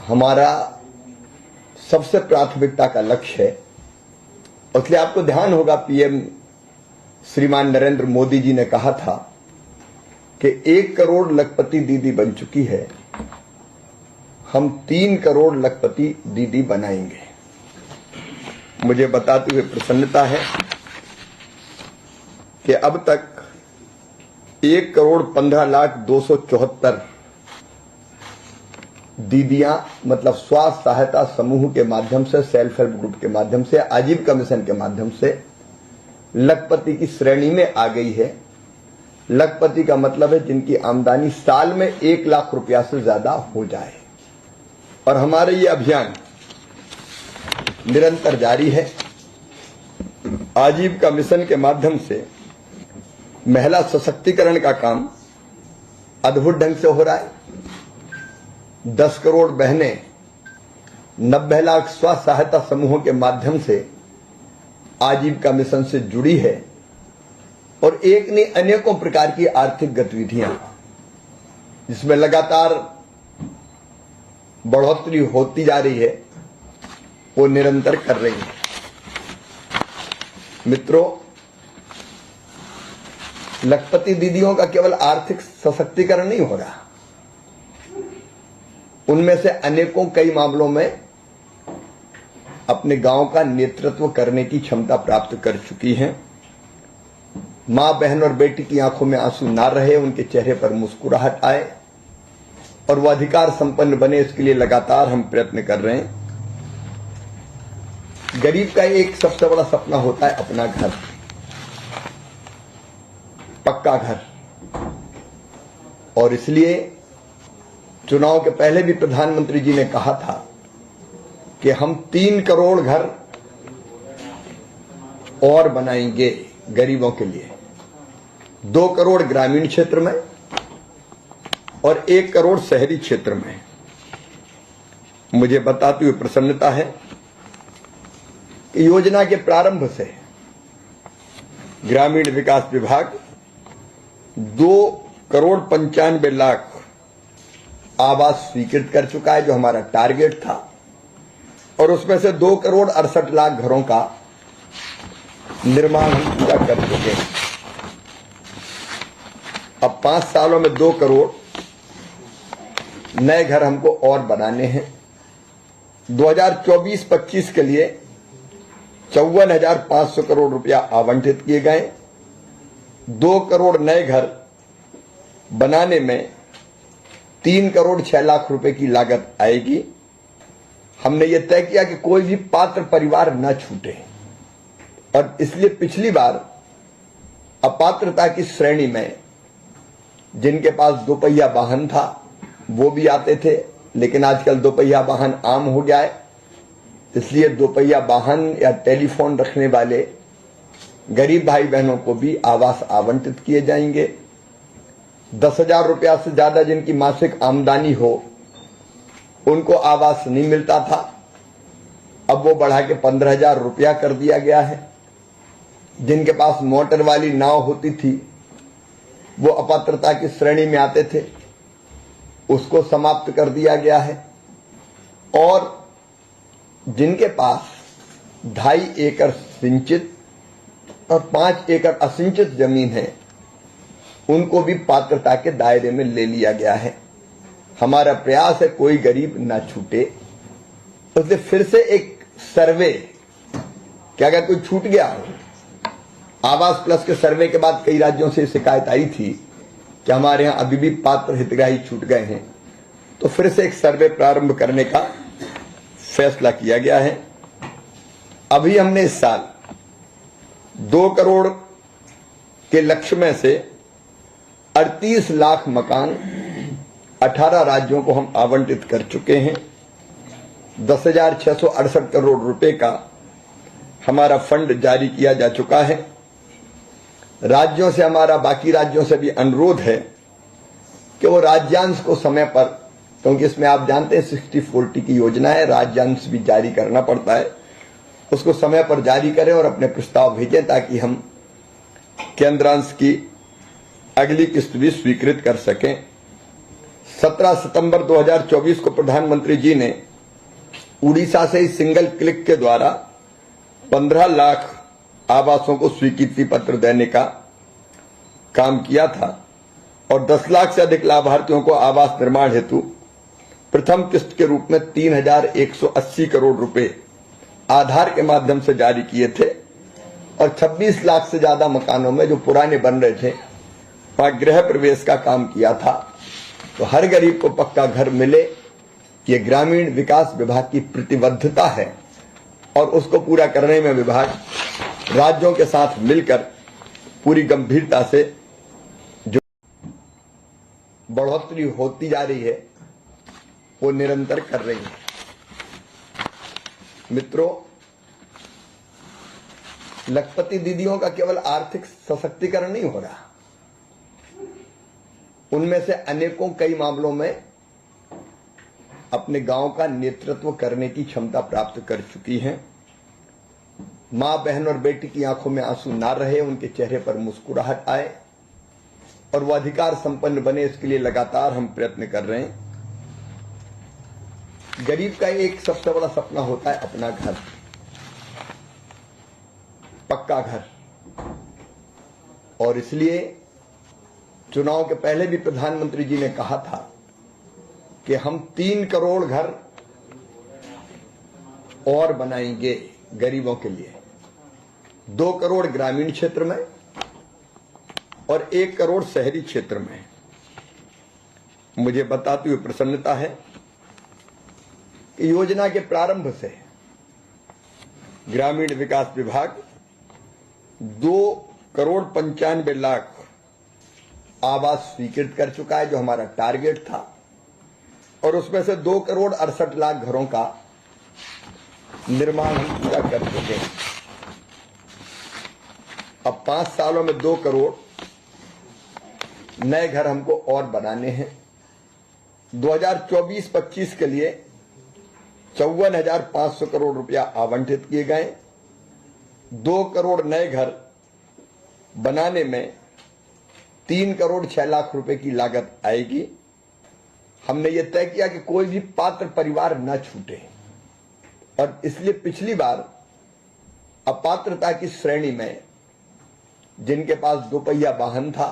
हमारा सबसे प्राथमिकता का लक्ष्य है। इसलिए आपको ध्यान होगा पीएम श्रीमान नरेंद्र मोदी जी ने कहा था कि 1 करोड़ लखपति दीदी बन चुकी है, हम 3 करोड़ लखपति दीदी बनाएंगे। मुझे बताते हुए प्रसन्नता है कि अब तक 1,15,02,74 दीदियां मतलब स्वास्थ्य सहायता समूह के माध्यम से, सेल्फ हेल्प ग्रुप के माध्यम से, आजीविका मिशन के माध्यम से लखपति की श्रेणी में आ गई है। लखपति का मतलब है जिनकी आमदनी साल में 1 लाख रुपया से ज्यादा हो जाए। और हमारा ये अभियान निरंतर जारी है। आजीविका मिशन के माध्यम से महिला सशक्तिकरण का काम अद्भुत ढंग से हो रहा है। 10 करोड़ बहनें 90 लाख स्वयं सहायता समूहों के माध्यम से आजीविका मिशन से जुड़ी है और एक नहीं अनेकों प्रकार की आर्थिक गतिविधियां जिसमें लगातार बढ़ोतरी होती जा रही है, वो निरंतर कर रही है। मित्रों, लखपति दीदियों का केवल आर्थिक सशक्तिकरण नहीं हो रहा, उनमें से अनेकों कई मामलों में अपने गांव का नेतृत्व करने की क्षमता प्राप्त कर चुकी हैं। मां, बहन और बेटी की आंखों में आंसू ना रहे, उनके चेहरे पर मुस्कुराहट आए और वो अधिकार संपन्न बने, इसके लिए लगातार हम प्रयत्न कर रहे हैं। गरीब का एक सबसे बड़ा सपना होता है अपना घर, पक्का घर। और इसलिए चुनाव के पहले भी प्रधानमंत्री जी ने कहा था कि हम 3 करोड़ घर और बनाएंगे गरीबों के लिए, 2 करोड़ ग्रामीण क्षेत्र में और 1 करोड़ शहरी क्षेत्र में। मुझे बताते हुए प्रसन्नता है कि योजना के प्रारंभ से ग्रामीण विकास विभाग 2,95,00,000 आवास स्वीकृत कर चुका है, जो हमारा टारगेट था, और उसमें से 2,68,00,000 घरों का निर्माण हम पूरा कर चुके हैं। अब 5 सालों में 2 करोड़ नए घर हमको और बनाने हैं। 2024-25 के लिए 54,500 करोड़ रुपया आवंटित किए गए। 2 करोड़ नए घर बनाने में 3 करोड़ 6 लाख रुपए की लागत आएगी। हमने ये तय किया कि कोई भी पात्र परिवार न छूटे, और इसलिए पिछली बार अपात्रता की श्रेणी में जिनके पास 2 पहिया वाहन था वो भी आते थे, लेकिन आजकल 2 पहिया वाहन आम हो गया है, इसलिए 2 पहिया वाहन या टेलीफोन रखने वाले गरीब भाई बहनों को भी आवास आवंटित किए जाएंगे। 10,000 रुपया से ज्यादा जिनकी मासिक आमदनी हो उनको आवास नहीं मिलता था, अब वो बढ़ा के 15,000 रुपया कर दिया गया है। जिनके पास मोटर वाली नाव होती थी वो अपात्रता की श्रेणी में आते थे, उसको समाप्त कर दिया गया है। और जिनके पास 2.5 एकड़ सिंचित और 5 एकड़ असिंचित जमीन है उनको भी पात्रता के दायरे में ले लिया गया है। हमारा प्रयास है कोई गरीब ना छूटे। उससे फिर से एक सर्वे कि अगर कोई छूट गया हो, आवास प्लस के सर्वे के बाद कई राज्यों से शिकायत आई थी कि हमारे यहां अभी भी पात्र हितग्राही छूट गए हैं, तो फिर से एक सर्वे प्रारंभ करने का फैसला किया गया है। अभी हमने इस साल 2 करोड़ के लक्ष्य में से 38 लाख मकान 18 राज्यों को हम आवंटित कर चुके हैं। 10,668 करोड़ रुपए का हमारा फंड जारी किया जा चुका है। राज्यों से हमारा बाकी राज्यों से भी अनुरोध है कि वो राज्यांश को समय पर, क्योंकि इसमें आप जानते हैं 60-40 की योजना है, राज्यांश भी जारी करना पड़ता है, उसको समय पर जारी करें और अपने प्रस्ताव भेजें ताकि हम केंद्रांश की अगली किस्त भी स्वीकृत कर सकें। 17 सितंबर 2024 को प्रधानमंत्री जी ने उड़ीसा से ही सिंगल क्लिक के द्वारा 15 लाख आवासों को स्वीकृति पत्र देने का काम किया था और 10 लाख से अधिक लाभार्थियों को आवास निर्माण हेतु प्रथम किस्त के रूप में 3,180 करोड़ रुपए आधार के माध्यम से जारी किए थे और 26 लाख से ज्यादा मकानों में जो पुराने बन रहे थे वहां गृह प्रवेश का काम किया था। तो हर गरीब को पक्का घर मिले, ये ग्रामीण विकास विभाग की प्रतिबद्धता है और उसको पूरा करने में विभाग राज्यों के साथ मिलकर पूरी गंभीरता से जो बढ़ोतरी होती जा रही है वो निरंतर कर रही है। मित्रों, लखपति दीदियों का केवल आर्थिक सशक्तिकरण नहीं हो रहा, उनमें से अनेकों कई मामलों में अपने गांव का नेतृत्व करने की क्षमता प्राप्त कर चुकी हैं। मां, बहन और बेटी की आंखों में आंसू ना रहे, उनके चेहरे पर मुस्कुराहट आए और वो अधिकार संपन्न बने, इसके लिए लगातार हम प्रयत्न कर रहे हैं। गरीब का एक सबसे बड़ा सपना होता है अपना घर, पक्का घर, और इसलिए चुनाव के पहले भी प्रधानमंत्री जी ने कहा था कि हम 3 करोड़ घर और बनाएंगे गरीबों के लिए, 2 करोड़ ग्रामीण क्षेत्र में और 1 करोड़ शहरी क्षेत्र में। मुझे बताते हुए प्रसन्नता है कि योजना के प्रारंभ से ग्रामीण विकास विभाग 2 करोड़ 95 लाख आवास स्वीकृत कर चुका है, जो हमारा टारगेट था, और उसमें से 2 करोड़ 68 लाख घरों का निर्माण हम पूरा कर चुके हैं। अब 5 सालों में 2 करोड़ नए घर हमको और बनाने हैं। 2024-25 के लिए 54,500 करोड़ रुपया आवंटित किए गए। 2 करोड़ नए घर बनाने में 3 करोड़ 6 लाख रुपए की लागत आएगी। हमने ये तय किया कि कोई भी पात्र परिवार न छूटे, और इसलिए पिछली बार अपात्रता की श्रेणी में जिनके पास 2 पहिया वाहन था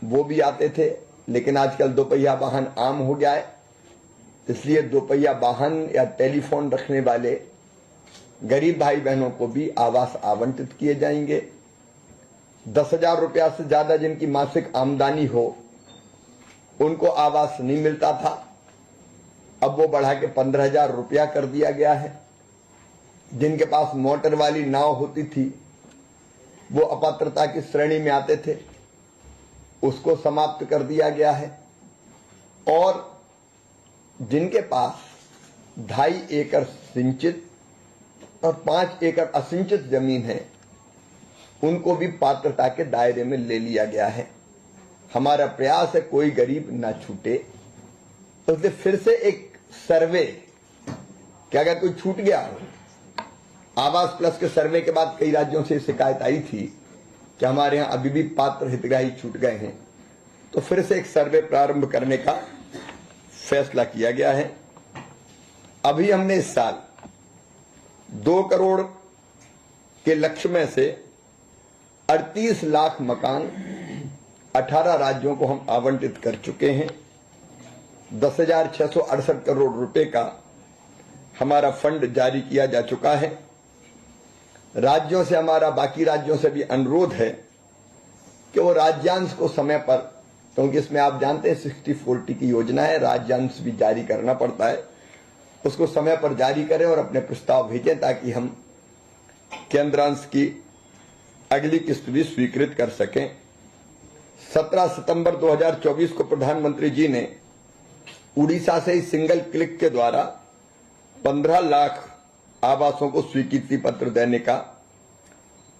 वो भी आते थे, लेकिन आजकल 2 पहिया वाहन आम हो गया है, इसलिए 2 पहिया वाहन या टेलीफोन रखने वाले गरीब भाई बहनों को भी आवास आवंटित किए जाएंगे। 10,000 रुपया से ज्यादा जिनकी मासिक आमदनी हो उनको आवास नहीं मिलता था, अब वो बढ़ा के 15,000 रुपया कर दिया गया है। जिनके पास मोटर वाली नाव होती थी वो अपात्रता की श्रेणी में आते थे, उसको समाप्त कर दिया गया है। और जिनके पास 2.5 एकड़ सिंचित और 5 एकड़ असिंचित जमीन है उनको भी पात्रता के दायरे में ले लिया गया है। हमारा प्रयास है कोई गरीब ना छूटे। तो इसलिए फिर से एक सर्वे कि अगर कोई छूट गया हो, आवास प्लस के सर्वे के बाद कई राज्यों से शिकायत आई थी कि हमारे यहां अभी भी पात्र हितग्राही छूट गए हैं, तो फिर से एक सर्वे प्रारंभ करने का फैसला किया गया है। अभी हमने इस साल 2 करोड़ के लक्ष्य में से 38 लाख मकान 18 राज्यों को हम आवंटित कर चुके हैं। 10,668 करोड़ रुपए का हमारा फंड जारी किया जा चुका है। राज्यों से हमारा बाकी राज्यों से भी अनुरोध है कि वो राज्यांश को समय पर, क्योंकि इसमें आप जानते हैं 60-40 की योजना है, राज्यांश भी जारी करना पड़ता है, उसको समय पर जारी करें और अपने प्रस्ताव भेजें ताकि हम केंद्रांश की अगली किस्त भी स्वीकृत कर सकें। 17 सितंबर 2024 को प्रधानमंत्री जी ने उड़ीसा से ही सिंगल क्लिक के द्वारा 15 लाख आवासों को स्वीकृति पत्र देने का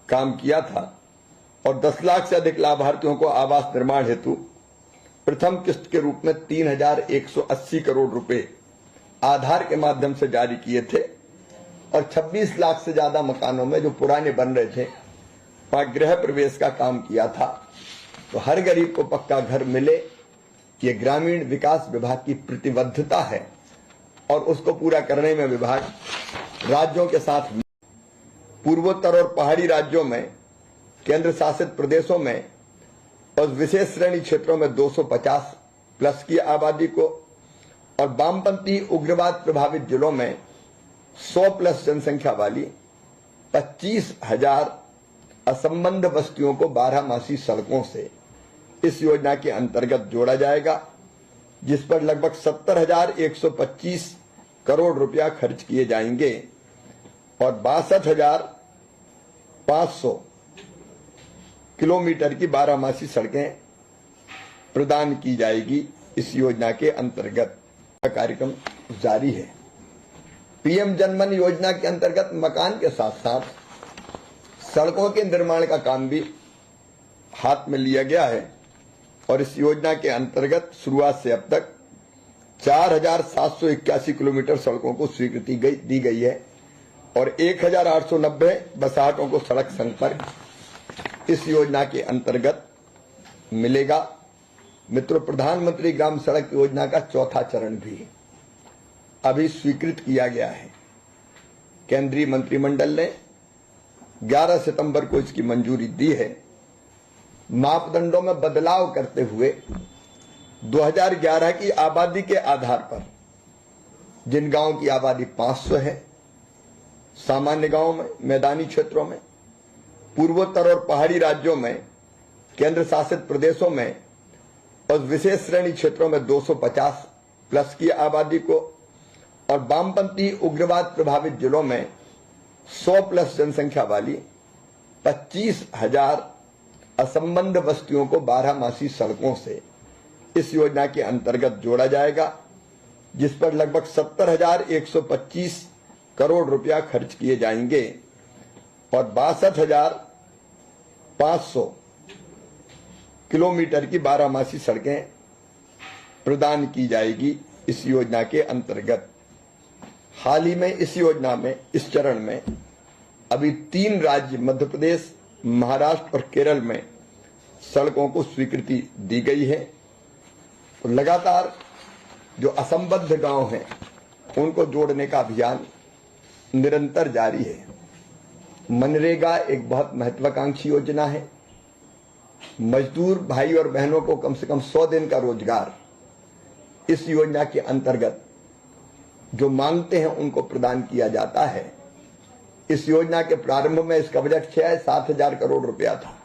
काम किया था और 10 लाख से अधिक लाभार्थियों को आवास निर्माण हेतु प्रथम किस्त के रूप में 3,180 करोड़ रुपए आधार के माध्यम से जारी किए थे और 26 लाख से ज्यादा मकानों में जो पुराने बन रहे थे वहां गृह प्रवेश का काम किया था। तो हर गरीब को पक्का घर मिले, ये ग्रामीण विकास विभाग की प्रतिबद्धता है और उसको पूरा करने में विभाग राज्यों के साथ पूर्वोत्तर और पहाड़ी राज्यों में, केंद्र शासित प्रदेशों में और विशेष श्रेणी क्षेत्रों में 250 प्लस की आबादी को और वामपंथी उग्रवाद प्रभावित जिलों में 100 प्लस जनसंख्या वाली 25,000 असंबद्ध बस्तियों को 12 सड़कों से इस योजना के अंतर्गत जोड़ा जाएगा, जिस पर लगभग 70,125 करोड़ रुपया खर्च किए जाएंगे और 62,500 किलोमीटर की 12 सड़कें प्रदान की जाएगी। इस योजना के अंतर्गत कार्यक्रम जारी है। पीएम जनमन योजना के अंतर्गत मकान के साथ साथ सड़कों के निर्माण का काम भी हाथ में लिया गया है और इस योजना के अंतर्गत शुरुआत से अब तक 4,781 किलोमीटर सड़कों को स्वीकृति दी गई है और 1,890 बसाहटों को सड़क संपर्क इस योजना के अंतर्गत मिलेगा। मित्रों, प्रधानमंत्री ग्राम सड़क योजना का चौथा चरण भी अभी स्वीकृत किया गया है। केंद्रीय मंत्रिमंडल ने 11 सितंबर को इसकी मंजूरी दी है। मापदंडों में बदलाव करते हुए 2011 की आबादी के आधार पर जिन गांवों की आबादी 500 है, सामान्य गांवों में, मैदानी क्षेत्रों में, पूर्वोत्तर और पहाड़ी राज्यों में, केंद्र शासित प्रदेशों में और विशेष श्रेणी क्षेत्रों में 250 प्लस की आबादी को और वामपंथी उग्रवाद प्रभावित जिलों में 100 प्लस जनसंख्या वाली 25,000 असंबद्ध बस्तियों को 12 सड़कों से इस योजना के अंतर्गत जोड़ा जाएगा, जिस पर लगभग 70,125 करोड़ रुपया खर्च किए जाएंगे और 62,500 किलोमीटर की 12 सड़कें प्रदान की जाएगी। इस योजना के अंतर्गत हाल ही में इस योजना में, इस चरण में अभी 3 राज्य मध्य प्रदेश, महाराष्ट्र और केरल में सड़कों को स्वीकृति दी गई है। तो लगातार जो असंबद्ध गांव हैं उनको जोड़ने का अभियान निरंतर जारी है। मनरेगा एक बहुत महत्वाकांक्षी योजना है। मजदूर भाई और बहनों को कम से कम 100 दिन का रोजगार इस योजना के अंतर्गत जो मांगते हैं उनको प्रदान किया जाता है। इस योजना के प्रारंभ में इसका बजट 6-7 हजार करोड़ रुपया था।